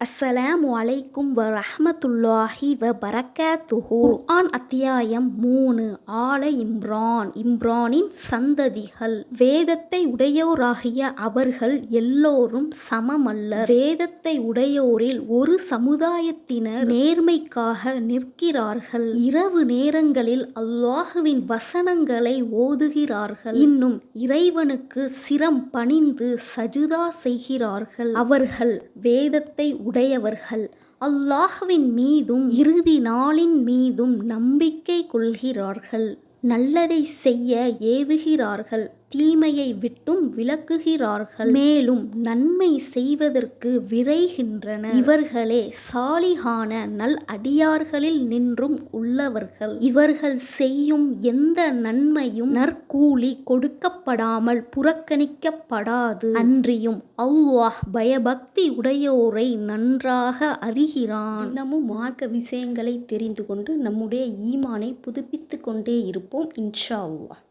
அஸ்ஸலாமு அலைக்கும் வரஹ்மத்துல்லாஹி வபரகாத்துஹு. குர்ஆன் அத்தியாயம் 3. ஆல இம்ரான். இம்ரானின் சந்ததிகள். வேதத்தை உடையோராகிய அவர்கள் எல்லோரும் சமமல்ல. வேதத்தை உடையோரில் ஒரு சமுதாயத்தினர் நேர்மைக்காக நிற்கிறார்கள். இரவு நேரங்களில் அல்லாஹுவின் வசனங்களை ஓதுகிறார்கள். இன்னும் இறைவனுக்கு சிரம் பணிந்து சஜுதா செய்கிறார்கள். அவர்கள் வேதத்தை உடையவர்கள். அல்லாஹ்வின் மீதும் இறுதி நாளின் மீதும் நம்பிக்கை கொள்கிறார்கள். நல்லதை செய்ய ஏவுகிறார்கள். தீமையை விட்டும் விலக்குகிறார்கள். மேலும் நன்மை செய்வதற்கு விரைகின்றனர். இவர்களே சாலிஹான நல் அடியார்களில் நின்றும் உள்ளவர்கள். இவர்கள் செய்யும் எந்த நன்மையும் நற்கூலி கொடுக்கப்படாமல் புறக்கணிக்கப்படாது. அன்றியும் அல்லாஹ் பயபக்தி உடையோரை நன்றாக அறிகிறான். தினமும் மார்க்க விஷயங்களை தெரிந்து கொண்டு நம்முடைய ஈமானை புதுப்பித்து கொண்டே இருப்போம் இன்ஷா அல்லாஹ்.